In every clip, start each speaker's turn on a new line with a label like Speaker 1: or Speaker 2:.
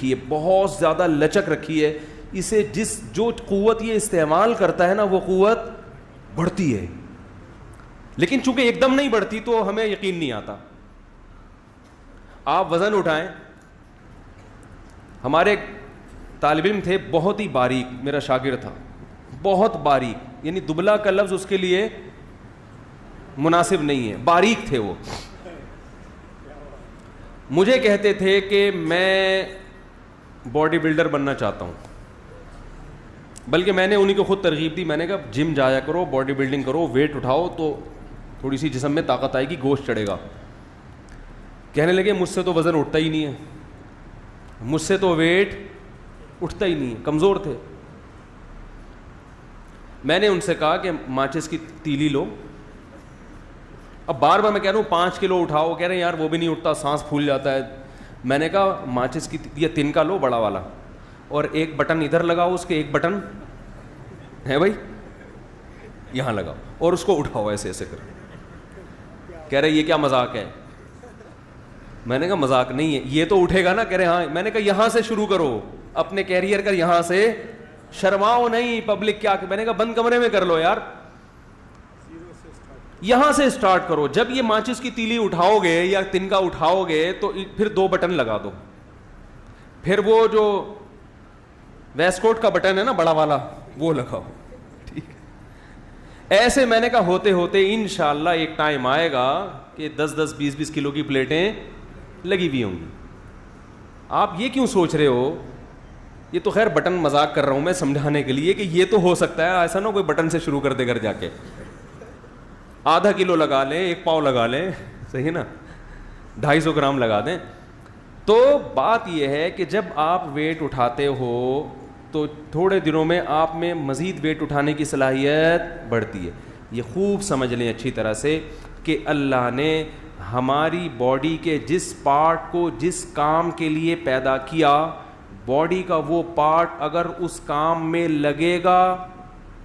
Speaker 1: رکھی ہے, بہت زیادہ لچک رکھی ہے. اسے جو قوت یہ استعمال کرتا ہے نا وہ قوت بڑھتی ہے, لیکن چونکہ ایک دم نہیں بڑھتی تو ہمیں یقین نہیں آتا. آپ وزن اٹھائیں, ہمارے طالب علم تھے بہت ہی باریک, میرا شاگرد تھا بہت باریک, یعنی دبلا کا لفظ اس کے لیے مناسب نہیں ہے, باریک تھے وہ. مجھے کہتے تھے کہ میں باڈی بلڈر بننا چاہتا ہوں, بلکہ میں نے انہیں کو خود ترغیب دی. میں نے کہا جم جایا کرو, باڈی بلڈنگ کرو, ویٹ اٹھاؤ تو تھوڑی سی جسم میں طاقت آئے گی, گوشت چڑھے گا. کہنے لگے مجھ سے تو وزن اٹھتا ہی نہیں ہے, مجھ سے تو ویٹ اٹھتا ہی نہیں ہے, کمزور تھے. میں نے ان سے کہا کہ ماچس کی تیلی لو. اب بار بار میں کہہ رہا ہوں 5 کلو اٹھاؤ, کہہ رہے ہیں یار وہ بھی نہیں اٹھتا, سانس پھول جاتا ہے. میں نے کہا ماچس کی یہ تنکا لو بڑا والا, اور ایک بٹن ادھر لگاؤ, اس کے ایک بٹن ہے بھائی یہاں لگاؤ, اور اس کو اٹھاؤ ایسے ایسے کر. کہہ رہے یہ کیا مذاق ہے؟ میں نے کہا مذاق نہیں ہے, یہ تو اٹھے گا نا. کہہ رہے ہاں. میں نے کہا یہاں سے شروع کرو, اپنے کیریئر کا یہاں سے, شرماؤ نہیں. پبلک کیا, میں نے کہا بند کمرے میں کر لو یار, یہاں سے اسٹارٹ کرو. جب یہ ماچس کی تیلی اٹھاؤ گے یا تنکا اٹھاؤ گے تو پھر 2 بٹن لگا دو, پھر وہ جو ویسٹ کوٹ کا بٹن ہے نا بڑا والا وہ لگاؤ, ٹھیک. ایسے میں نے کہا ہوتے ہوتے انشاءاللہ ایک ٹائم آئے گا کہ 10-10 20-20 کلو کی پلیٹیں لگی ہوئی ہوں گی. آپ یہ کیوں سوچ رہے ہو, یہ تو خیر بٹن مذاق کر رہا ہوں میں سمجھانے کے لیے کہ یہ تو ہو سکتا ہے, ایسا نہ کوئی بٹن سے شروع کر دے گھر جا کے, آدھا کلو لگا لیں, 1 پاؤ لگا لیں, صحیح نا, 250 گرام لگا دیں. تو بات یہ ہے کہ جب آپ ویٹ اٹھاتے ہو تو تھوڑے دنوں میں آپ میں مزید ویٹ اٹھانے کی صلاحیت بڑھتی ہے. یہ خوب سمجھ لیں اچھی طرح سے کہ اللہ نے ہماری باڈی کے جس پارٹ کو جس کام کے لیے پیدا کیا, باڈی کا وہ پارٹ اگر اس کام میں لگے گا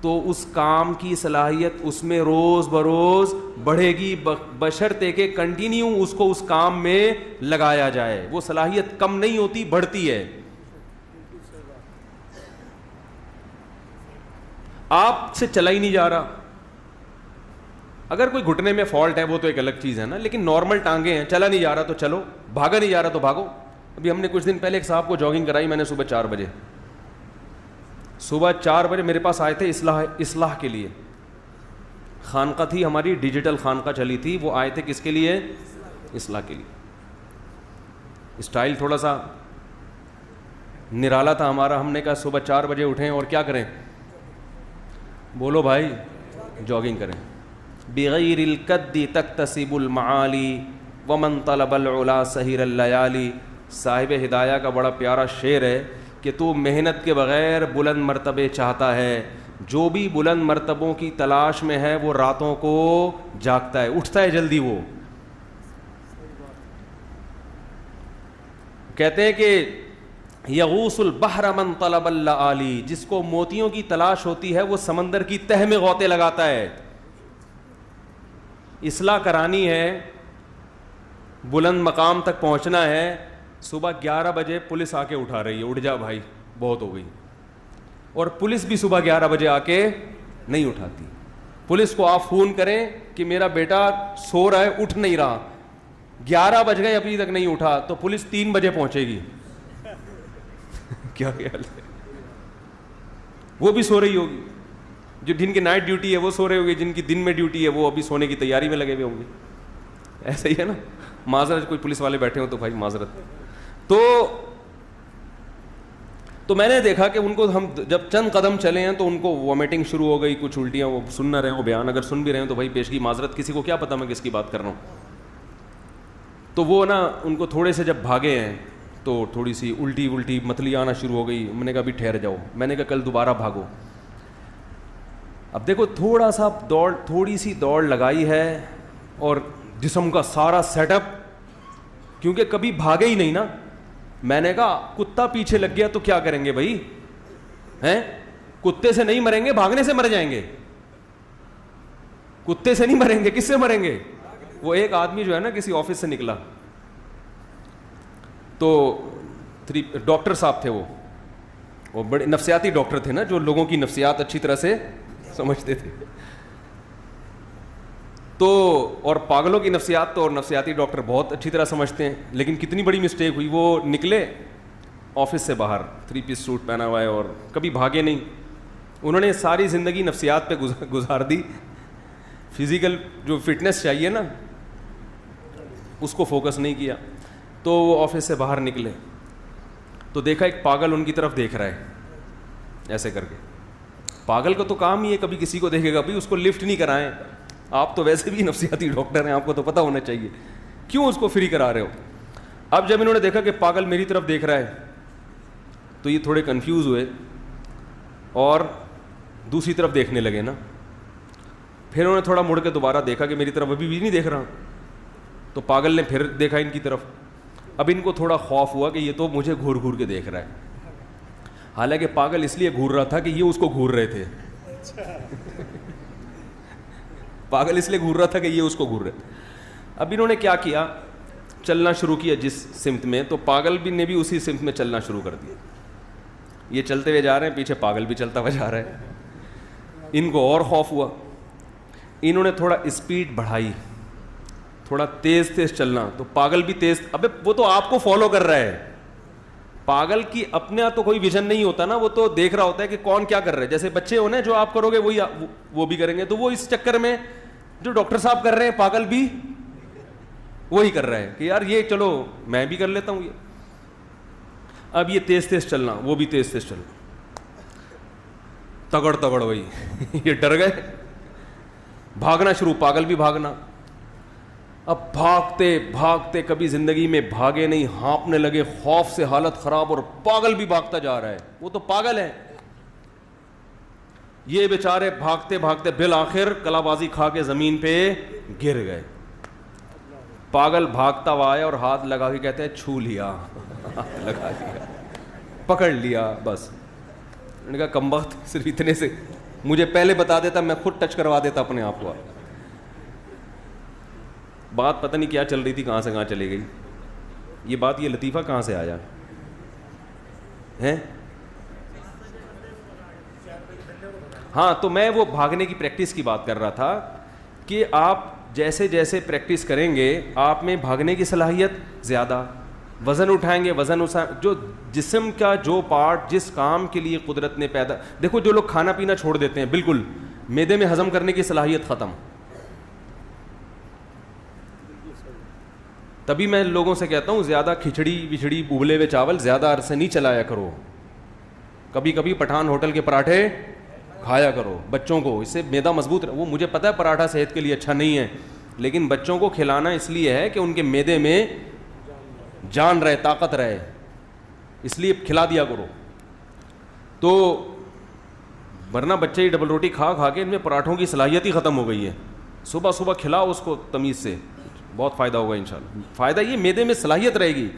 Speaker 1: تو اس کام کی صلاحیت اس میں روز بروز بڑھے گی, بشرطے کہ کنٹینیو اس کو اس کام میں لگایا جائے. وہ صلاحیت کم نہیں ہوتی, بڑھتی ہے. آپ سے چلا ہی نہیں جا رہا, اگر کوئی گھٹنے میں فالٹ ہے وہ تو ایک الگ چیز ہے نا, لیکن نارمل ٹانگیں ہیں, چلا نہیں جا رہا تو چلو, بھاگا نہیں جا رہا تو بھاگو. ابھی ہم نے کچھ دن پہلے ایک صاحب کو جاگنگ کرائی, میں نے صبح 4 بجے, صبح 4 بجے میرے پاس آئے تھے اصلاح کے لیے. خانقاہ تھی ہماری, ڈیجیٹل خانقاہ چلی تھی, وہ آئے تھے کس کے لیے؟ اصلاح کے لیے. اسٹائل تھوڑا سا نرالا تھا ہمارا. ہم نے کہا صبح 4 بجے اٹھیں اور کیا کریں؟ بولو بھائی, جاگنگ کریں. بغیر القد تکتسب المعالی ومن طلب العلا سہر اللیالی. صاحب ہدایہ کا بڑا پیارا شعر ہے کہ تو محنت کے بغیر بلند مرتبے چاہتا ہے, جو بھی بلند مرتبوں کی تلاش میں ہے وہ راتوں کو جاگتا ہے, اٹھتا ہے جلدی. وہ کہتے ہیں کہ یغوص البحر من طلب اللآلی, جس کو موتیوں کی تلاش ہوتی ہے وہ سمندر کی تہ میں غوطے لگاتا ہے. اصلاح کرانی ہے, بلند مقام تک پہنچنا ہے, صبح 11 بجے پولیس آ کے اٹھا رہی ہے, اٹھ جا بھائی بہت ہو گئی. اور پولیس بھی صبح 11 بجے آ کے نہیں اٹھاتی. پولیس کو آپ فون کریں کہ میرا بیٹا سو رہا ہے, اٹھ نہیں رہا, 11 بج گئے ابھی تک نہیں اٹھا, تو پولیس 3 بجے پہنچے گی. کیا خیال ہے؟ وہ بھی سو رہی ہوگی, جو جن کی نائٹ ڈیوٹی ہے وہ سو رہے ہوگے, جن کی دن میں ڈیوٹی ہے وہ ابھی سونے کی تیاری میں لگے ہوئے ہوں گے. ایسا ہی ہے نا, معذرت, کوئی پولیس والے بیٹھے ہوں تو بھائی معذرت. تو میں نے دیکھا کہ ان کو ہم جب چند قدم چلے ہیں تو ان کو وومیٹنگ شروع ہو گئی, کچھ الٹیاں, وہ سن نہ رہے ہو بیان, اگر سن بھی رہے ہیں تو بھائی پیشگی معذرت, کسی کو کیا پتا میں کس کی بات کر رہا ہوں. تو وہ نا ان کو تھوڑے سے جب بھاگے ہیں تو تھوڑی سی الٹی متلی آنا شروع ہو گئی. میں نے کہا ابھی ٹھہر جاؤ, میں نے کہا کل دوبارہ بھاگو. اب دیکھو تھوڑا سا تھوڑی سی دوڑ لگائی ہے اور جسم کا سارا سیٹ اپ, کیونکہ کبھی بھاگے ہی نہیں نا. میں نے کہا کتا پیچھے لگ گیا تو کیا کریں گے بھائی, ہیں؟ کتے سے نہیں مریں گے, بھاگنے سے مر جائیں گے. کتے سے نہیں مریں گے, کس سے مریں گے؟ وہ ایک آدمی جو ہے نا کسی آفس سے نکلا تو ڈاکٹر صاحب تھے وہ بڑے نفسیاتی ڈاکٹر تھے نا, جو لوگوں کی نفسیات اچھی طرح سے سمجھتے تھے. تو اور پاگلوں کی نفسیات تو اور نفسیاتی ڈاکٹر بہت اچھی طرح سمجھتے ہیں. لیکن کتنی بڑی مسٹیک ہوئی, وہ نکلے آفس سے باہر 3 پیس سوٹ پہنا ہوا ہے اور کبھی بھاگے نہیں. انہوں نے ساری زندگی نفسیات پہ گزار دی, فزیکل جو فٹنس چاہیے نا اس کو فوکس نہیں کیا. تو وہ آفس سے باہر نکلے تو دیکھا ایک پاگل ان کی طرف دیکھ رہا ہے ایسے کر کے. پاگل کا تو کام ہی ہے کبھی کسی کو دیکھے گا, بھائی اس کو لفٹ نہیں کرائیں, آپ تو ویسے بھی نفسیاتی ڈاکٹر ہیں, آپ کو تو پتہ ہونا چاہیے, کیوں اس کو فری کرا رہے ہو. اب جب انہوں نے دیکھا کہ پاگل میری طرف دیکھ رہا ہے تو یہ تھوڑے کنفیوز ہوئے اور دوسری طرف دیکھنے لگے نا. پھر انہوں نے تھوڑا مڑ کے دوبارہ دیکھا کہ میری طرف ابھی بھی نہیں دیکھ رہا, تو پاگل نے پھر دیکھا ان کی طرف. اب ان کو تھوڑا خوف ہوا کہ یہ تو مجھے گھور گھور کے دیکھ رہا ہے, حالانکہ پاگل اس لیے گھور رہا تھا کہ یہ اس کو گھور رہے تھے. پاگل اس لیے گھور رہا تھا کہ یہ اس کو گھور رہے تھے. اب انہوں نے کیا کیا, چلنا شروع کیا جس سمت میں, تو پاگل بھی نے بھی اسی سمت میں چلنا شروع کر دیا. یہ چلتے ہوئے جا رہے ہیں, پیچھے پاگل بھی چلتا ہوا جا رہا ہے. ان کو اور خوف ہوا, انہوں نے تھوڑا اسپیڈ بڑھائی, تھوڑا تیز تیز چلنا. تو پاگل بھی تیز, ابے وہ تو آپ کو فالو کر رہا ہے. پاگل کی اپنا تو کوئی ویژن نہیں ہوتا نا, وہ تو دیکھ رہا ہوتا ہے کہ کون کیا کر رہا ہے. جیسے بچے ہونے جو آپ کرو گے وہی وہ بھی کریں گے, تو وہ اس چکر میں جو ڈاکٹر صاحب کر رہے ہیں پاگل بھی وہی کر رہا ہے کہ یار یہ چلو میں بھی کر لیتا ہوں یہ. اب یہ تیز تیز چلنا, وہ بھی تیز تیز چلنا, تگڑ تگڑ وہی. یہ ڈر گئے, بھاگنا شروع, پاگل بھی بھاگنا. اب بھاگتے بھاگتے کبھی زندگی میں بھاگے نہیں, ہانپنے لگے, خوف سے حالت خراب, اور پاگل بھی بھاگتا جا رہا ہے. وہ تو پاگل ہے. یہ بیچارے بھاگتے بھاگتے بالآخر کلا بازی کھا کے زمین پہ گر گئے. پاگل بھاگتا ہوا آیا اور ہاتھ لگا کے کہتے ہیں چھو لیا, ہاتھ لگا لیا, پکڑ لیا, بس. میں نے کہا کمبخت, صرف اتنے سے مجھے پہلے بتا دیتا, میں خود ٹچ کروا دیتا اپنے آپ کو. بات پتہ نہیں کیا چل رہی تھی, کہاں سے کہاں چلی گئی یہ بات. یہ لطیفہ کہاں سے آیا ہے؟ ہاں, تو میں وہ بھاگنے کی پریکٹس کی بات کر رہا تھا کہ آپ جیسے جیسے پریکٹس کریں گے آپ میں بھاگنے کی صلاحیت زیادہ, وزن اٹھائیں گے, جو جسم کا جو پارٹ جس کام کے لیے قدرت نے پیدا. دیکھو جو لوگ کھانا پینا چھوڑ دیتے ہیں بالکل, معدے میں ہضم کرنے کی صلاحیت ختم. تبھی میں لوگوں سے کہتا ہوں زیادہ کھچڑی وچھڑی ابلے ہوئے چاول زیادہ عرصے نہیں چلایا کرو. کبھی کبھی پٹھان ہوٹل کے پراٹھے کھایا کرو بچوں کو, اس سے معدہ مضبوط. وہ مجھے پتہ ہے پراٹھا صحت کے لیے اچھا نہیں ہے, لیکن بچوں کو کھلانا اس لیے ہے کہ ان کے معدے میں جان رہے, طاقت رہے, اس لیے کھلا دیا کرو. تو ورنہ بچے ہی ڈبل روٹی کھا کھا کے ان میں پراٹھوں کی صلاحیت ہی ختم ہو گئی ہے. صبح صبح کھلاؤ اس کو تمیز سے, بہت فائدہ ہوگا انشاءاللہ. فائدہ یہ معدے میں صلاحیت رہے گی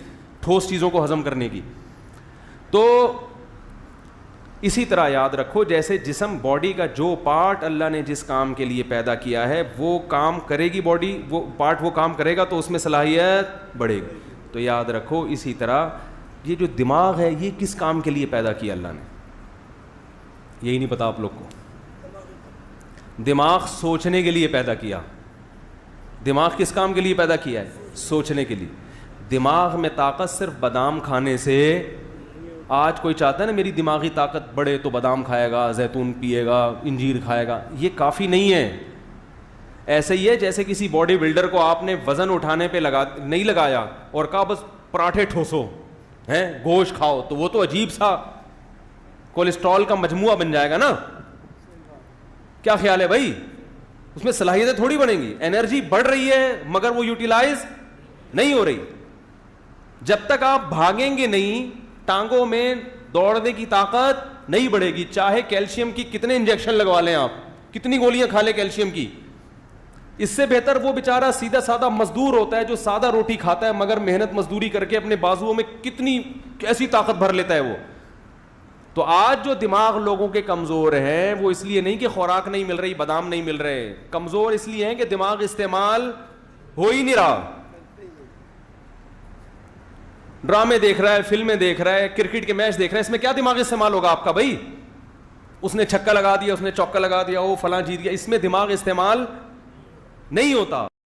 Speaker 1: ٹھوس چیزوں کو ہضم کرنے کی. تو اسی طرح یاد رکھو جیسے جسم باڈی کا جو پارٹ اللہ نے جس کام کے لیے پیدا کیا ہے وہ کام کرے گی, باڈی وہ پارٹ وہ کام کرے گا تو اس میں صلاحیت بڑھے گی. تو یاد رکھو اسی طرح یہ جو دماغ ہے یہ کس کام کے لیے پیدا کیا اللہ نے, یہی نہیں پتا آپ لوگ کو. دماغ سوچنے کے لیے پیدا کیا. دماغ کس کام کے لیے پیدا کیا ہے؟ سوچنے کے لیے. دماغ میں طاقت صرف بادام کھانے سے. آج کوئی چاہتا ہے نا میری دماغی طاقت بڑھے تو بادام کھائے گا, زیتون پیے گا, انجیر کھائے گا, یہ کافی نہیں ہے. ایسے ہی ہے جیسے کسی باڈی بلڈر کو آپ نے وزن اٹھانے پہ نہیں لگایا اور کہا بس پراٹھے ٹھوسو ہیں, گوشت کھاؤ, تو وہ تو عجیب سا کولیسٹرول کا مجموعہ بن جائے گا نا. کیا خیال ہے بھائی؟ اس میں صلاحیتیں تھوڑی بنیں گی. انرجی بڑھ رہی ہے مگر وہ یوٹیلائز نہیں ہو رہی. جب تک آپ بھاگیں گے نہیں, ٹانگوں میں دوڑنے کی طاقت نہیں بڑھے گی, چاہے کیلشیم کی کتنے انجیکشن لگوا لیں آپ, کتنی گولیاں کھا لیں کیلشیم کی. اس سے بہتر وہ بیچارہ سیدھا سادہ مزدور ہوتا ہے جو سادہ روٹی کھاتا ہے مگر محنت مزدوری کر کے اپنے بازوؤں میں کیسی طاقت بھر لیتا ہے وہ. تو آج جو دماغ لوگوں کے کمزور ہیں وہ اس لیے نہیں کہ خوراک نہیں مل رہی, بادام نہیں مل رہے, کمزور اس لیے ہیں کہ دماغ استعمال ہو ہی نہیں رہا. ڈرامے دیکھ رہا ہے, فلمیں دیکھ رہا ہے, کرکٹ کے میچ دیکھ رہا ہے, اس میں کیا دماغ استعمال ہوگا آپ کا بھائی؟ اس نے چھکا لگا دیا, اس نے چوکا لگا دیا, وہ فلاں جیت گیا, اس میں دماغ استعمال نہیں ہوتا.